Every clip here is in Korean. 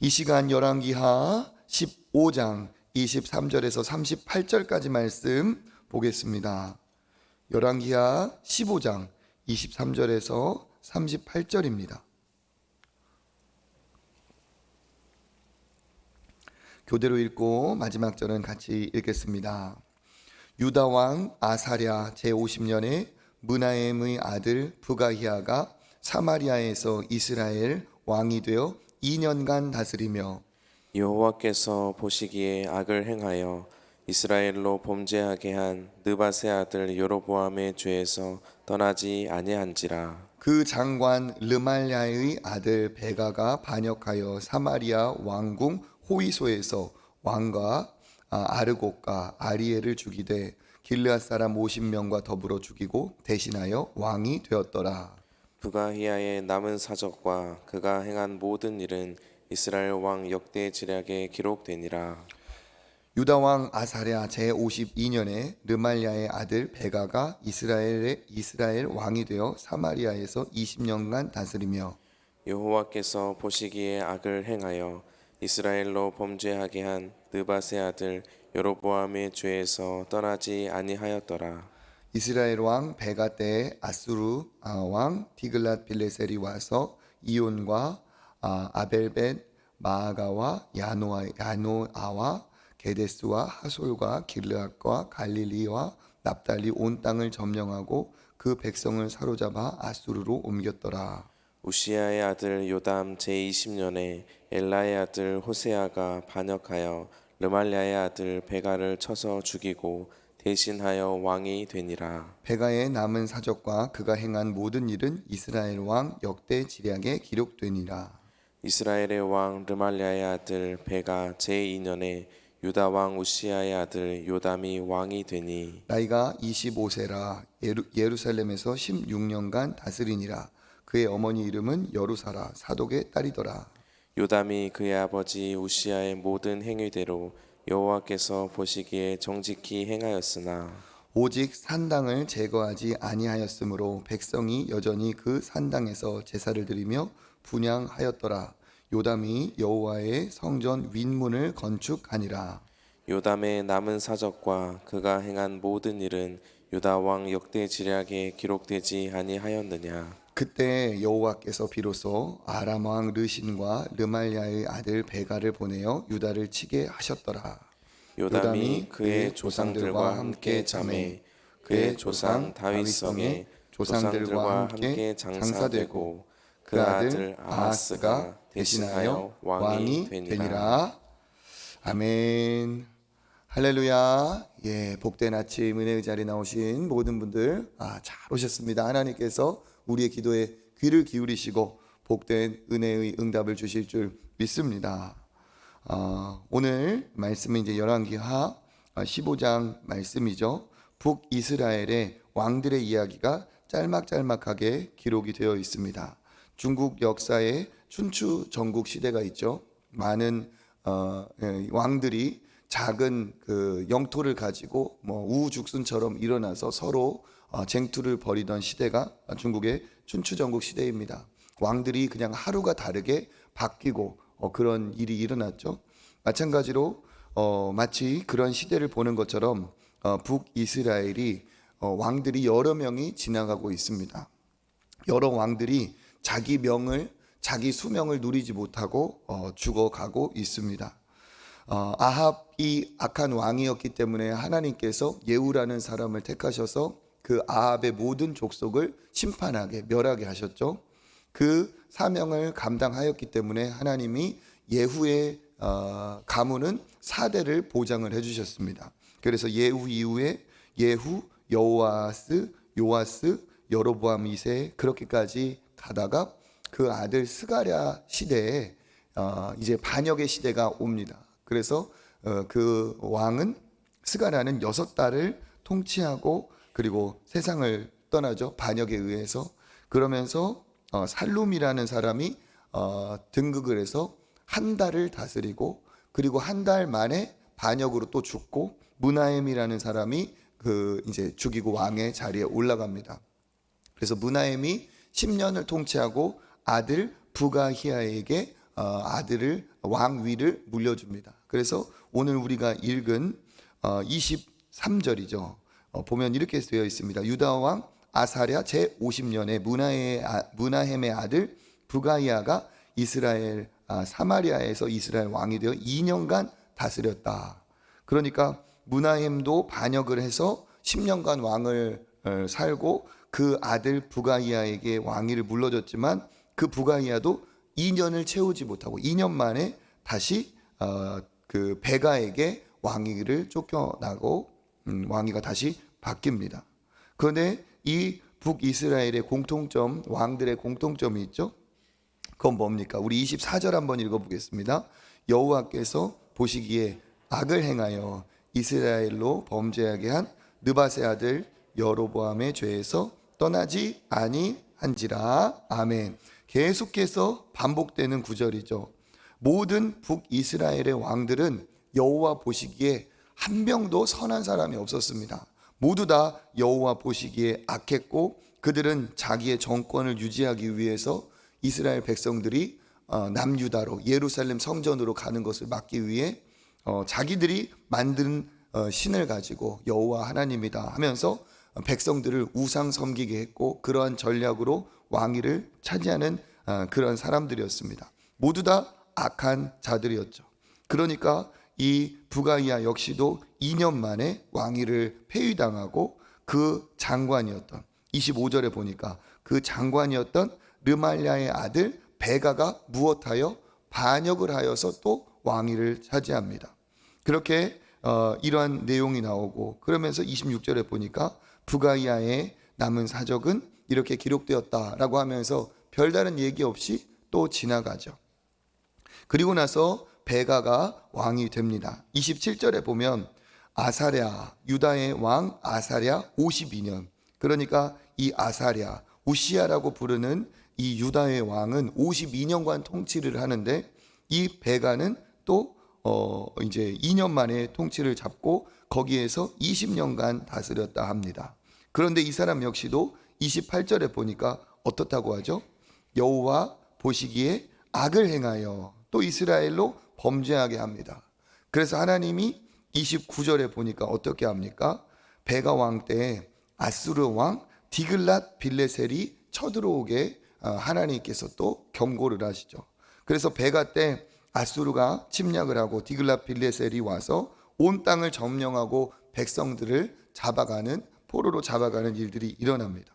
이 시간 열왕기하 15장 23절에서 38절까지 말씀 보겠습니다. 열왕기하 15장 23절에서 38절입니다. 교대로 읽고 마지막 절은 같이 읽겠습니다. 유다 왕 아사랴 제50년에 므나헴의 아들 부가히야가 사마리아에서 이스라엘 왕이 되어 2년간 다스리며 여호와께서 보시기에 악을 행하여 이스라엘로 범죄하게 한 느밧의 아들 여로보암의 죄에서 떠나지 아니한지라. 그 장관 르말랴의 아들 베가가 반역하여 사마리아 왕궁 호위소에서 왕과 아르곡과 아리엘을 죽이되 길르앗 사람 50명과 더불어 죽이고 대신하여 왕이 되었더라. 부가히야의 남은 사적과 그가 행한 모든 일은 이스라엘 왕 역대 지략에 기록되니라. 유다 왕 아사랴 제52년에 르말랴의 아들 베가가 이스라엘 왕이 되어 사마리아에서 20년간 다스리며 여호와께서 보시기에 악을 행하여 이스라엘로 범죄하게 한 느밧의 아들 여로보암의 죄에서 떠나지 아니하였더라. 이스라엘 왕 베가 때에 아수르 왕 디글랏 빌레셀이 와서 이온과 아벨벳 마아가와 야노아와 게데스와 하솔과 길르앗과 갈릴리와 납달리 온 땅을 점령하고 그 백성을 사로잡아 아수르로 옮겼더라. 우시야의 아들 요담 제20년에 엘라의 아들 호세아가 반역하여 르말랴의 아들 베가를 쳐서 죽이고 대신하여 왕이 되니라. 베가의 남은 사적과 그가 행한 모든 일은 이스라엘 왕 역대 지략에 기록되니라. 이스라엘의 왕 르말랴의 아들 베가 제2년에 유다 왕 우시야의 아들 요담이 왕이 되니 나이가 25세라 예루살렘에서 16년간 다스리니라. 그의 어머니 이름은 여루사라 사독의 딸이더라. 요담이 그의 아버지 우시야의 모든 행위대로 여호와께서 보시기에 정직히 행하였으나 오직 산당을 제거하지 아니하였으므로 백성이 여전히 그 산당에서 제사를 드리며 분향하였더라. 요담이 여호와의 성전 윗문을 건축하니라. 요담의 남은 사적과 그가 행한 모든 일은 유다 왕 역대 지략에 기록되지 아니하였느냐. 그때 여호와께서 비로소 아람 왕 르신과 르말랴의 아들 베가를 보내어 유다를 치게 하셨더라. 요담이 그의 조상들과 함께 잠에 그의 조상 다윗성에 조상들과 함께 장사되고 그 아들 아하스가 대신하여 왕이 되니라. 아멘. 할렐루야. 예, 복된 아침 은혜의 자리에 나오신 모든 분들 잘 오셨습니다. 하나님께서 우리의 기도에 귀를 기울이시고 복된 은혜의 응답을 주실 줄 믿습니다. 오늘 말씀은 이제 열왕기하 15장 말씀이죠. 북이스라엘의 왕들의 이야기가 짤막짤막하게 기록이 되어 있습니다. 중국 역사에 춘추 전국 시대가 있죠. 많은 왕들이 작은 그 영토를 가지고 우후죽순처럼 일어나서 서로 쟁투를 벌이던 시대가 중국의 춘추 전국 시대입니다. 왕들이 그냥 하루가 다르게 바뀌고 그런 일이 일어났죠. 마찬가지로 마치 그런 시대를 보는 것처럼 북이스라엘이 왕들이 여러 명이 지나가고 있습니다. 여러 왕들이 자기 수명을 누리지 못하고 죽어가고 있습니다. 아합이 악한 왕이었기 때문에 하나님께서 예후라는 사람을 택하셔서 그 아합의 모든 족속을 심판하게 멸하게 하셨죠. 그 사명을 감당하였기 때문에 하나님이 예후의 가문은 4대를 보장을 해주셨습니다. 그래서 예후 이후에 예후, 여호아스, 요아스, 여로보암 2세 그렇게까지 가다가 그 아들 스가랴 시대에 이제 반역의 시대가 옵니다. 그래서 그 왕은 스가랴는 6달을 통치하고 그리고 세상을 떠나죠. 반역에 의해서. 그러면서 살룸이라는 사람이 등극을 해서 한 달을 다스리고 그리고 한 달 만에 반역으로 또 죽고 므나헴이라는 사람이 이제 죽이고 왕의 자리에 올라갑니다. 그래서 므나헴이 10년을 통치하고 아들 부가히야에게 아들을 왕위를 물려줍니다. 그래서 오늘 우리가 읽은 23절이죠. 보면 이렇게 되어 있습니다. 유다 왕 아사랴 제 50년에 문하햄의 아들 부가이아가 이스라엘 사마리아에서 이스라엘 왕이 되어 2년간 다스렸다. 그러니까 문하햄도 반역을 해서 10년간 왕을 살고 그 아들 부가이아에게 왕위를 물려줬지만 그 부가이아도 2년을 채우지 못하고 2년 만에 다시 그 베가에게 왕위를 쫓겨나고 왕위가 다시 바뀝니다. 그런데 이 북이스라엘의 공통점, 왕들의 공통점이 있죠. 그건 뭡니까? 우리 24절 한번 읽어보겠습니다. 여호와께서 보시기에 악을 행하여 이스라엘로 범죄하게 한 느밧의 아들 여로보암의 죄에서 떠나지 아니한지라. 아멘. 계속해서 반복되는 구절이죠. 모든 북이스라엘의 왕들은 여호와 보시기에 한 명도 선한 사람이 없었습니다. 모두 다 여호와 보시기에 악했고 그들은 자기의 정권을 유지하기 위해서 이스라엘 백성들이 남유다로 예루살렘 성전으로 가는 것을 막기 위해 자기들이 만든 신을 가지고 여호와 하나님이다 하면서 백성들을 우상 섬기게 했고 그러한 전략으로 왕위를 차지하는 그런 사람들이었습니다. 모두 다 악한 자들이었죠. 그러니까 이 부가이아 역시도 2년 만에 왕위를 폐위당하고 그 장관이었던 25절에 보니까 그 장관이었던 르말랴의 아들 베가가 무엇하여 반역을 하여서 또 왕위를 차지합니다. 그렇게 이러한 내용이 나오고 그러면서 26절에 보니까 부가이아의 남은 사적은 이렇게 기록되었다라고 하면서 별다른 얘기 없이 또 지나가죠. 그리고 나서 베가가 왕이 됩니다. 27절에 보면 아사랴, 유다의 왕 아사랴 52년. 그러니까 이 아사랴, 우시야라고 부르는 이 유다의 왕은 52년간 통치를 하는데 이 베가는 또 이제 2년 만에 통치를 잡고 거기에서 20년간 다스렸다 합니다. 그런데 이 사람 역시도 28절에 보니까 어떻다고 하죠? 여호와 보시기에 악을 행하여 또 이스라엘로 범죄하게 합니다. 그래서 하나님이 29절에 보니까 어떻게 합니까? 베가 왕 때에 아수르 왕 디글랏 빌레셀이 쳐들어오게 하나님께서 또 경고를 하시죠. 그래서 베가 때 아수르가 침략을 하고 디글랏 빌레셀이 와서 온 땅을 점령하고 백성들을 잡아가는 포로로 잡아가는 일들이 일어납니다.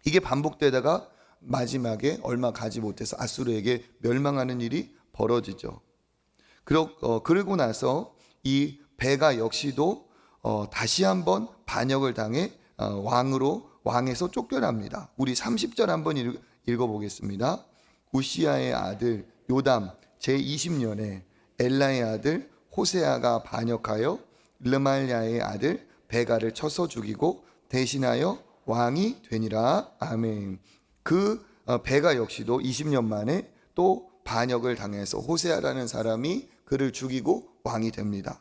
이게 반복되다가 마지막에 얼마 가지 못해서 아수르에게 멸망하는 일이 벌어지죠. 그러고 나서 이 베가 역시도 다시 한번 반역을 당해 왕에서 쫓겨납니다. 우리 30절 한번 읽어보겠습니다. 우시야의 아들 요담 제20년에 엘라의 아들 호세아가 반역하여 르말랴의 아들 베가를 쳐서 죽이고 대신하여 왕이 되니라. 아멘. 그 베가 역시도 20년 만에 또 반역을 당해서 호세아라는 사람이 그를 죽이고 왕이 됩니다.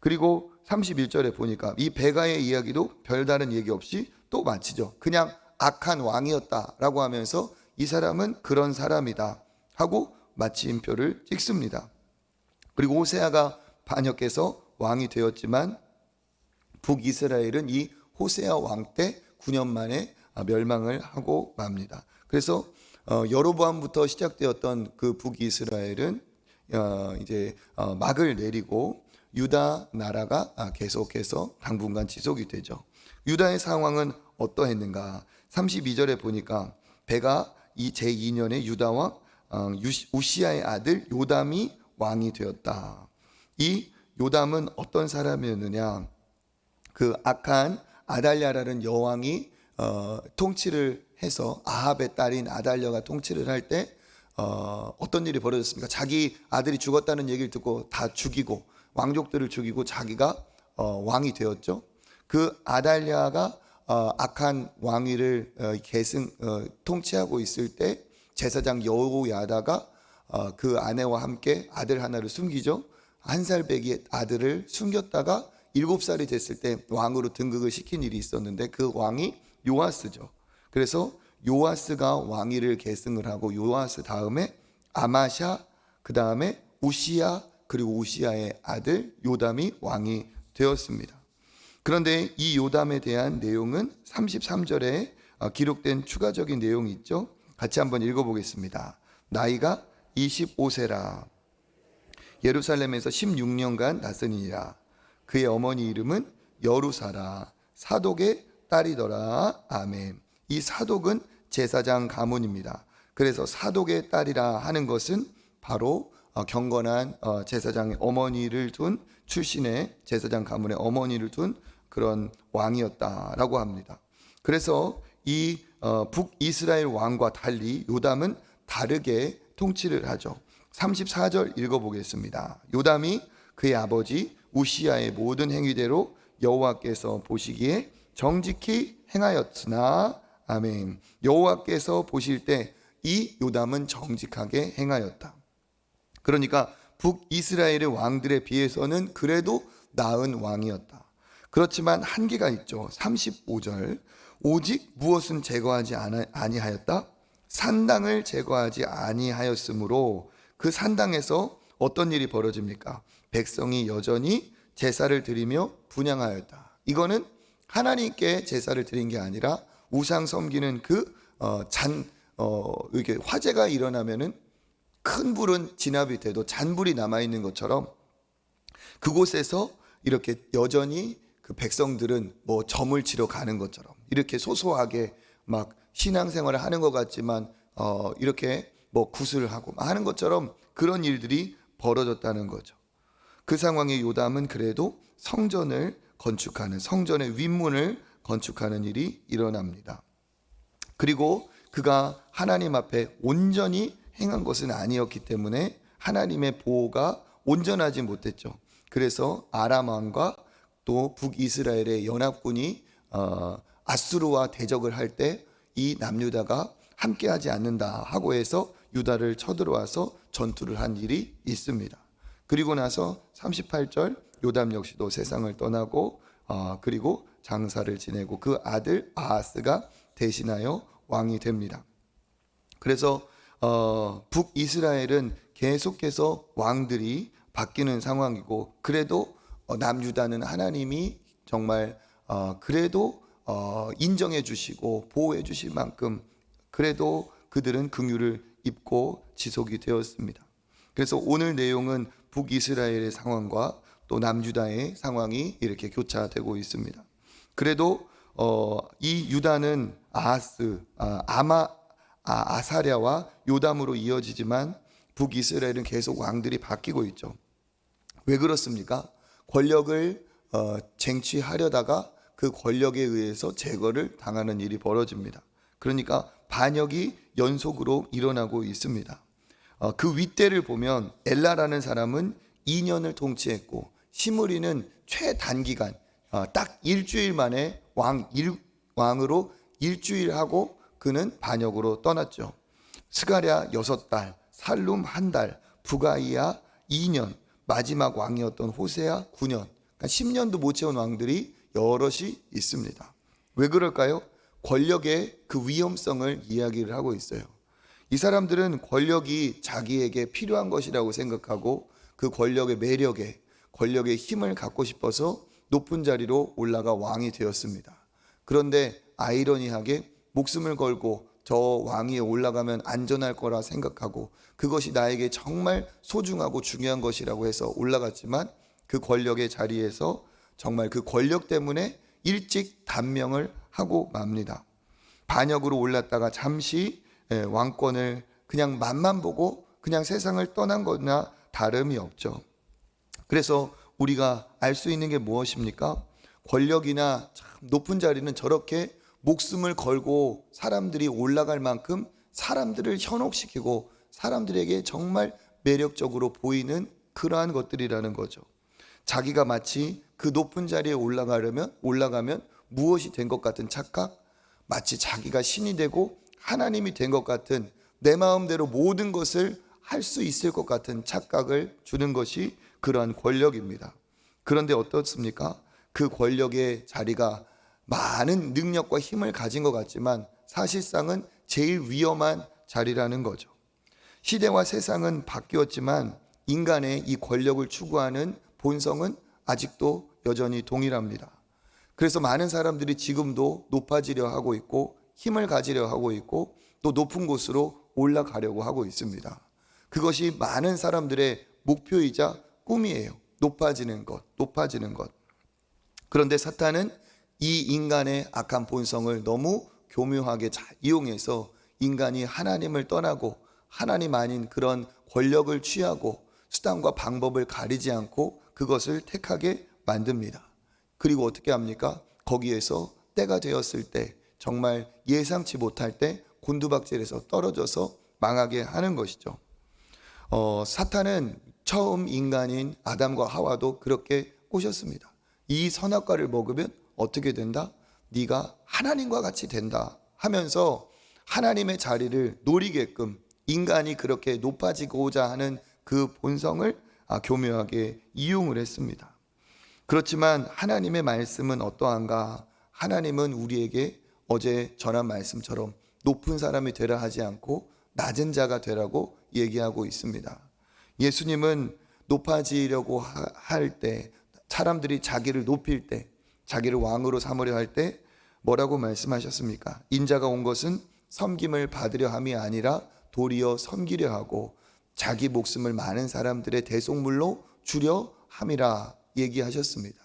그리고 31절에 보니까 이 베가의 이야기도 별다른 얘기 없이 또 마치죠. 그냥 악한 왕이었다라고 하면서 이 사람은 그런 사람이다 하고 마침표를 찍습니다. 그리고 호세아가 반역해서 왕이 되었지만 북이스라엘은 이 호세아 왕 때 9년 만에 멸망을 하고 맙니다. 그래서 여로보암부터 시작되었던 그 북이스라엘은 이제 막을 내리고 유다 나라가 계속해서 당분간 지속이 되죠. 유다의 상황은 어떠했는가? 32절에 보니까 베가 이 제2년에 유다 왕 우시야의 아들 요담이 왕이 되었다. 이 요담은 어떤 사람이었느냐? 그 악한 아달랴라는 여왕이 통치를 해서 아합의 딸인 아달랴가 통치를 할 때 어떤 일이 벌어졌습니까? 자기 아들이 죽었다는 얘기를 듣고 다 죽이고 왕족들을 죽이고 자기가 왕이 되었죠. 그 아달랴가 악한 왕위를 통치하고 있을 때 제사장 여호야다가 그 아내와 함께 아들 하나를 숨기죠. 1살 배기의 아들을 숨겼다가 7살이 됐을 때 왕으로 등극을 시킨 일이 있었는데 그 왕이 요아스죠. 그래서 요아스가 왕위를 계승을 하고 요아스 다음에 아마샤 그 다음에 우시야 그리고 우시야의 아들 요담이 왕이 되었습니다. 그런데 이 요담에 대한 내용은 33절에 기록된 추가적인 내용이 있죠. 같이 한번 읽어보겠습니다. 나이가 25세라 예루살렘에서 16년간 다스리니라. 그의 어머니 이름은 여루사라 사독의 딸이더라. 아멘. 이 사독은 제사장 가문입니다. 그래서 사독의 딸이라 하는 것은 바로 경건한 제사장의 어머니를 둔 출신의 제사장 가문의 어머니를 둔 그런 왕이었다라고 합니다. 그래서 이 북이스라엘 왕과 달리 요담은 다르게 통치를 하죠. 34절 읽어보겠습니다. 요담이 그의 아버지 우시야의 모든 행위대로 여호와께서 보시기에 정직히 행하였으나 아멘. 여호와께서 보실 때 이 요담은 정직하게 행하였다. 그러니까 북이스라엘의 왕들에 비해서는 그래도 나은 왕이었다. 그렇지만 한계가 있죠. 35절 오직 무엇은 제거하지 아니하였다? 산당을 제거하지 아니하였으므로 그 산당에서 어떤 일이 벌어집니까? 백성이 여전히 제사를 드리며 분향하였다. 이거는 하나님께 제사를 드린 게 아니라 우상 섬기는 이렇게 화재가 일어나면은 큰 불은 진압이 돼도 잔불이 남아 있는 것처럼 그곳에서 이렇게 여전히 그 백성들은 뭐 점을 치러 가는 것처럼 이렇게 소소하게 막 신앙생활을 하는 것 같지만 이렇게 뭐 구슬을 하고 하는 것처럼 그런 일들이 벌어졌다는 거죠. 그 상황에 요담은 그래도 성전을 건축하는 성전의 윗문을 건축하는 일이 일어납니다. 그리고 그가 하나님 앞에 온전히 행한 것은 아니었기 때문에 하나님의 보호가 온전하지 못했죠. 그래서 아람 왕과 또 북이스라엘의 연합군이 아수르와 대적을 할 때 이 남유다가 함께하지 않는다 하고 해서 유다를 쳐들어와서 전투를 한 일이 있습니다. 그리고 나서 38절 요담 역시도 세상을 떠나고 그리고 장사를 지내고 그 아들 아하스가 대신하여 왕이 됩니다. 그래서 북이스라엘은 계속해서 왕들이 바뀌는 상황이고 그래도 남유다는 하나님이 정말 그래도 인정해 주시고 보호해 주실 만큼 그래도 그들은 긍휼을 입고 지속이 되었습니다. 그래서 오늘 내용은 북이스라엘의 상황과 또 남유다의 상황이 이렇게 교차되고 있습니다. 그래도 이 유다는 아사랴와 요담으로 이어지지만 북이스라엘은 계속 왕들이 바뀌고 있죠. 왜 그렇습니까? 권력을 쟁취하려다가 그 권력에 의해서 제거를 당하는 일이 벌어집니다. 그러니까 반역이 연속으로 일어나고 있습니다. 그 윗대를 보면 엘라라는 사람은 2년을 통치했고 시므리는 최단기간 딱 일주일 만에 왕으로 일주일 하고 그는 반역으로 떠났죠. 스가랴 6달, 살룸 1달, 부가이야 2년, 마지막 왕이었던 호세아 9년, 그러니까 10년도 못 채운 왕들이 여럿이 있습니다. 왜 그럴까요? 권력의 그 위험성을 이야기를 하고 있어요. 이 사람들은 권력이 자기에게 필요한 것이라고 생각하고 그 권력의 매력에 권력의 힘을 갖고 싶어서 높은 자리로 올라가 왕이 되었습니다. 그런데 아이러니하게 목숨을 걸고 저 왕위에 올라가면 안전할 거라 생각하고 그것이 나에게 정말 소중하고 중요한 것이라고 해서 올라갔지만 그 권력의 자리에서 정말 그 권력 때문에 일찍 단명을 하고 맙니다. 반역으로 올랐다가 잠시 왕권을 그냥 맛만 보고 그냥 세상을 떠난 거나 다름이 없죠. 그래서 우리가 알 수 있는 게 무엇입니까? 권력이나 참 높은 자리는 저렇게 목숨을 걸고 사람들이 올라갈 만큼 사람들을 현혹시키고 사람들에게 정말 매력적으로 보이는 그러한 것들이라는 거죠. 자기가 마치 그 높은 자리에 올라가면 무엇이 된 것 같은 착각, 마치 자기가 신이 되고 하나님이 된 것 같은 내 마음대로 모든 것을 할 수 있을 것 같은 착각을 주는 것이 그러한 권력입니다. 그런데 어떻습니까? 그 권력의 자리가 많은 능력과 힘을 가진 것 같지만 사실상은 제일 위험한 자리라는 거죠. 시대와 세상은 바뀌었지만 인간의 이 권력을 추구하는 본성은 아직도 여전히 동일합니다. 그래서 많은 사람들이 지금도 높아지려 하고 있고 힘을 가지려 하고 있고 또 높은 곳으로 올라가려고 하고 있습니다. 그것이 많은 사람들의 목표이자 꿈이에요. 높아지는 것, 높아지는 것. 그런데 사탄은 이 인간의 악한 본성을 너무 교묘하게 잘 이용해서 인간이 하나님을 떠나고 하나님 아닌 그런 권력을 취하고 수단과 방법을 가리지 않고 그것을 택하게 만듭니다. 그리고 어떻게 합니까? 거기에서 때가 되었을 때 정말 예상치 못할 때 곤두박질해서 떨어져서 망하게 하는 것이죠. 사탄은 처음 인간인 아담과 하와도 그렇게 꼬셨습니다. 이 선악과를 먹으면 어떻게 된다? 네가 하나님과 같이 된다 하면서 하나님의 자리를 노리게끔 인간이 그렇게 높아지고자 하는 그 본성을 교묘하게 이용을 했습니다. 그렇지만 하나님의 말씀은 어떠한가? 하나님은 우리에게 어제 전한 말씀처럼 높은 사람이 되라 하지 않고 낮은 자가 되라고 얘기하고 있습니다. 예수님은 높아지려고 할 때, 사람들이 자기를 높일 때, 자기를 왕으로 삼으려 할 때 뭐라고 말씀하셨습니까? 인자가 온 것은 섬김을 받으려 함이 아니라 도리어 섬기려 하고 자기 목숨을 많은 사람들의 대속물로 주려 함이라 얘기하셨습니다.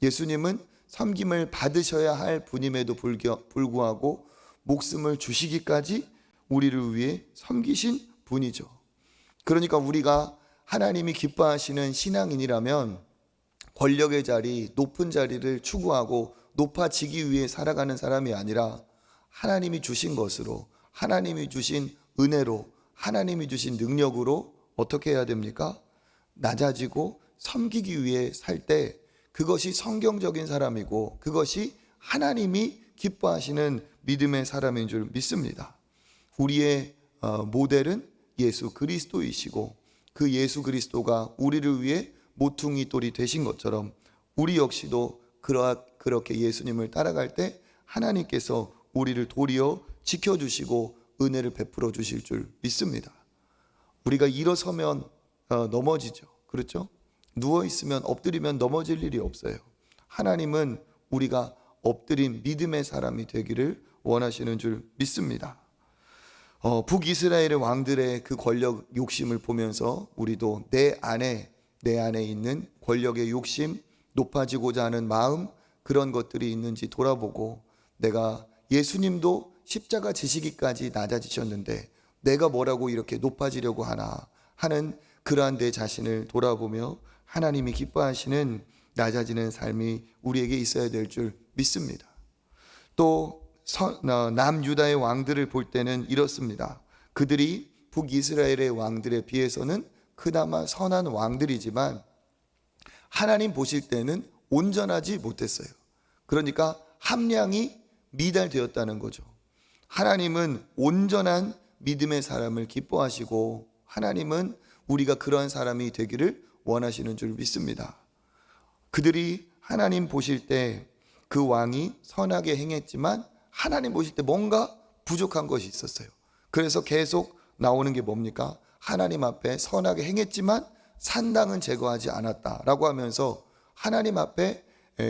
예수님은 섬김을 받으셔야 할 분임에도 불구하고 목숨을 주시기까지 우리를 위해 섬기신 분이죠. 그러니까 우리가 하나님이 기뻐하시는 신앙인이라면 권력의 자리, 높은 자리를 추구하고 높아지기 위해 살아가는 사람이 아니라 하나님이 주신 것으로, 하나님이 주신 은혜로, 하나님이 주신 능력으로 어떻게 해야 됩니까? 낮아지고 섬기기 위해 살 때 그것이 성경적인 사람이고 그것이 하나님이 기뻐하시는 믿음의 사람인 줄 믿습니다. 우리의 모델은 예수 그리스도이시고 그 예수 그리스도가 우리를 위해 모퉁이 돌이 되신 것처럼 우리 역시도 그렇게 예수님을 따라갈 때 하나님께서 우리를 도리어 지켜주시고 은혜를 베풀어 주실 줄 믿습니다. 우리가 일어서면 넘어지죠. 그렇죠? 누워있으면 엎드리면 넘어질 일이 없어요. 하나님은 우리가 엎드린 믿음의 사람이 되기를 원하시는 줄 믿습니다. 북이스라엘의 왕들의 그 권력 욕심을 보면서 우리도 내 안에 있는 권력의 욕심, 높아지고자 하는 마음, 그런 것들이 있는지 돌아보고 내가 예수님도 십자가 지시기까지 낮아지셨는데 내가 뭐라고 이렇게 높아지려고 하나 하는 그러한 내 자신을 돌아보며 하나님이 기뻐하시는 낮아지는 삶이 우리에게 있어야 될 줄 믿습니다. 또 남유다의 왕들을 볼 때는 이렇습니다. 그들이 북이스라엘의 왕들에 비해서는 그나마 선한 왕들이지만 하나님 보실 때는 온전하지 못했어요. 그러니까 함량이 미달되었다는 거죠. 하나님은 온전한 믿음의 사람을 기뻐하시고 하나님은 우리가 그러한 사람이 되기를 원하시는 줄 믿습니다. 그들이 하나님 보실 때 그 왕이 선하게 행했지만 하나님 보실 때 뭔가 부족한 것이 있었어요. 그래서 계속 나오는 게 뭡니까? 하나님 앞에 선하게 행했지만 산당은 제거하지 않았다라고 하면서 하나님 앞에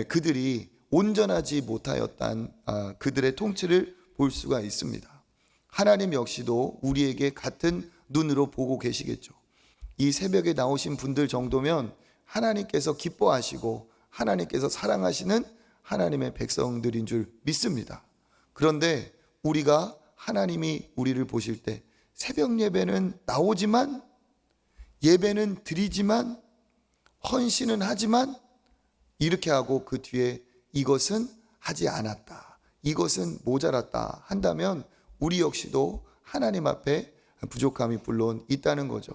그들이 온전하지 못하였던 그들의 통치를 볼 수가 있습니다. 하나님 역시도 우리에게 같은 눈으로 보고 계시겠죠. 이 새벽에 나오신 분들 정도면 하나님께서 기뻐하시고 하나님께서 사랑하시는 하나님의 백성들인 줄 믿습니다. 그런데 우리가 하나님이 우리를 보실 때 새벽 예배는 나오지만 예배는 드리지만 헌신은 하지만 이렇게 하고 그 뒤에 이것은 하지 않았다, 이것은 모자랐다 한다면 우리 역시도 하나님 앞에 부족함이 물론 있다는 거죠.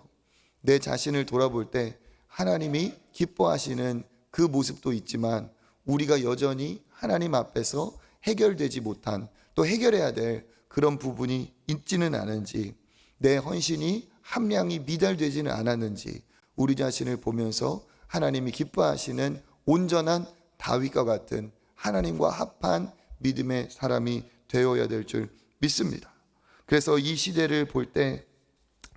내 자신을 돌아볼 때 하나님이 기뻐하시는 그 모습도 있지만 우리가 여전히 하나님 앞에서 해결되지 못한 또 해결해야 될 그런 부분이 있지는 않은지, 내 헌신이 함량이 미달되지는 않았는지 우리 자신을 보면서 하나님이 기뻐하시는 온전한 다윗과 같은 하나님과 합한 믿음의 사람이 되어야 될 줄 믿습니다. 그래서 이 시대를 볼 때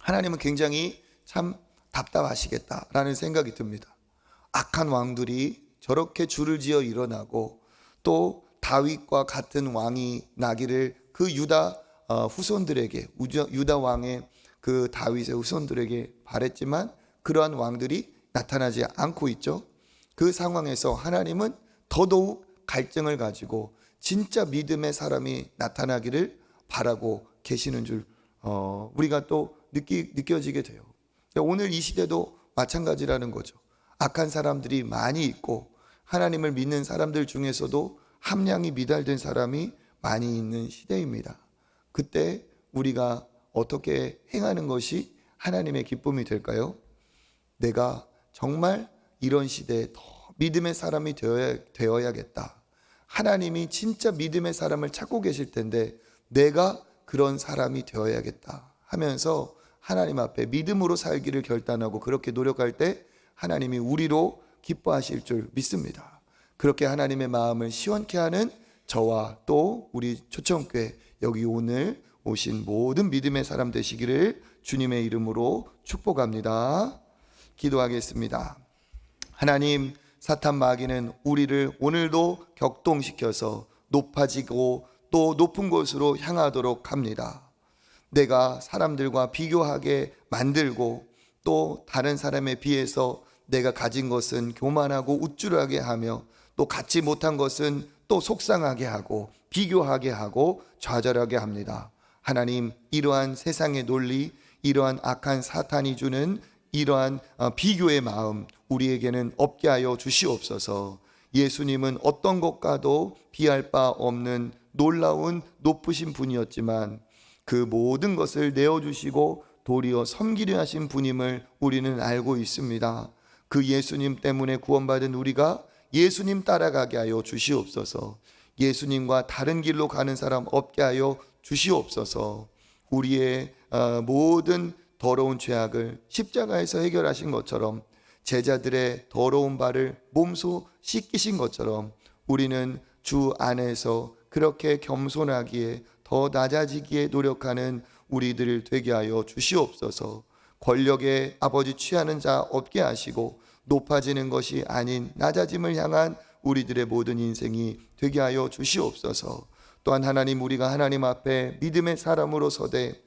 하나님은 굉장히 참 답답하시겠다라는 생각이 듭니다. 악한 왕들이 저렇게 줄을 지어 일어나고 또 다윗과 같은 왕이 나기를 그 유다 후손들에게, 유다 왕의 그 다윗의 후손들에게 바랬지만 그러한 왕들이 나타나지 않고 있죠. 그 상황에서 하나님은 더더욱 갈증을 가지고 진짜 믿음의 사람이 나타나기를 바라고 계시는 줄 우리가 또 느껴지게 돼요. 오늘 이 시대도 마찬가지라는 거죠. 악한 사람들이 많이 있고 하나님을 믿는 사람들 중에서도 함량이 미달된 사람이 많이 있는 시대입니다. 그때 우리가 어떻게 행하는 것이 하나님의 기쁨이 될까요? 내가 정말 이런 시대에 더 믿음의 사람이 되어야겠다. 하나님이 진짜 믿음의 사람을 찾고 계실 텐데 내가 그런 사람이 되어야겠다 하면서 하나님 앞에 믿음으로 살기를 결단하고 그렇게 노력할 때 하나님이 우리로 기뻐하실 줄 믿습니다. 그렇게 하나님의 마음을 시원케 하는 저와 또 우리 초청교회 여기 오늘 오신 모든 믿음의 사람 되시기를 주님의 이름으로 축복합니다. 기도하겠습니다. 하나님, 사탄 마귀는 우리를 오늘도 격동시켜서 높아지고 또 높은 곳으로 향하도록 합니다. 내가 사람들과 비교하게 만들고 또 다른 사람에 비해서 내가 가진 것은 교만하고 우쭐하게 하며 또 갖지 못한 것은 또 속상하게 하고 비교하게 하고 좌절하게 합니다. 하나님, 이러한 세상의 논리, 이러한 악한 사탄이 주는 이러한 비교의 마음 우리에게는 없게 하여 주시옵소서. 예수님은 어떤 것과도 비할 바 없는 놀라운 높으신 분이었지만 그 모든 것을 내어주시고 도리어 섬기려 하신 분임을 우리는 알고 있습니다. 그 예수님 때문에 구원받은 우리가 예수님 따라가게 하여 주시옵소서. 예수님과 다른 길로 가는 사람 없게 하여 주시옵소서. 우리의 모든 더러운 죄악을 십자가에서 해결하신 것처럼 제자들의 더러운 발을 몸소 씻기신 것처럼 우리는 주 안에서 그렇게 겸손하기에 더 낮아지기에 노력하는 우리들 되게 하여 주시옵소서. 권력에 아버지 취하는 자 없게 하시고 높아지는 것이 아닌 낮아짐을 향한 우리들의 모든 인생이 되게 하여 주시옵소서. 또한 하나님, 우리가 하나님 앞에 믿음의 사람으로 서되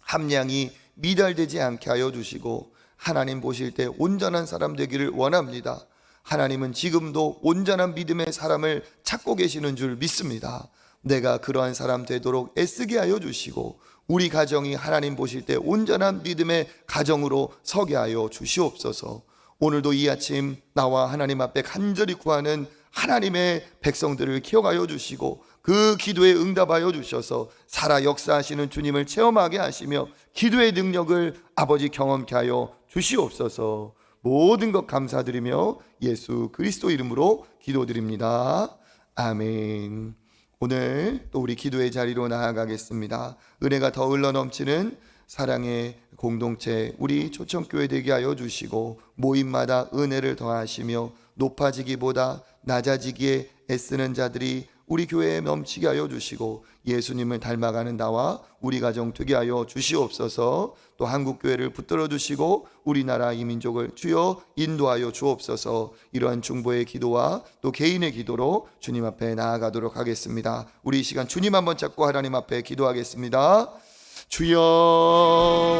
함량이 미달되지 않게 하여 주시고 하나님 보실 때 온전한 사람 되기를 원합니다. 하나님은 지금도 온전한 믿음의 사람을 찾고 계시는 줄 믿습니다. 내가 그러한 사람 되도록 애쓰게 하여 주시고 우리 가정이 하나님 보실 때 온전한 믿음의 가정으로 서게 하여 주시옵소서. 오늘도 이 아침 나와 하나님 앞에 간절히 구하는 하나님의 백성들을 기억하여 주시고 그 기도에 응답하여 주셔서 살아 역사하시는 주님을 체험하게 하시며 기도의 능력을 아버지 경험케 하여 주시옵소서. 모든 것 감사드리며 예수 그리스도 이름으로 기도드립니다. 아멘. 오늘 또 우리 기도의 자리로 나아가겠습니다. 은혜가 더 흘러넘치는 사랑의 공동체 우리 초청교회 되게 하여 주시고 모임마다 은혜를 더하시며 높아지기보다 낮아지기에 애쓰는 자들이 우리 교회에 넘치게 하여 주시고 예수님을 닮아가는 나와 우리 가정 되게 하여 주시옵소서. 또 한국교회를 붙들어 주시고 우리나라 이 민족을 주여 인도하여 주옵소서. 이러한 중보의 기도와 또 개인의 기도로 주님 앞에 나아가도록 하겠습니다. 우리 이 시간 주님 한번 잡고 하나님 앞에 기도하겠습니다. 주여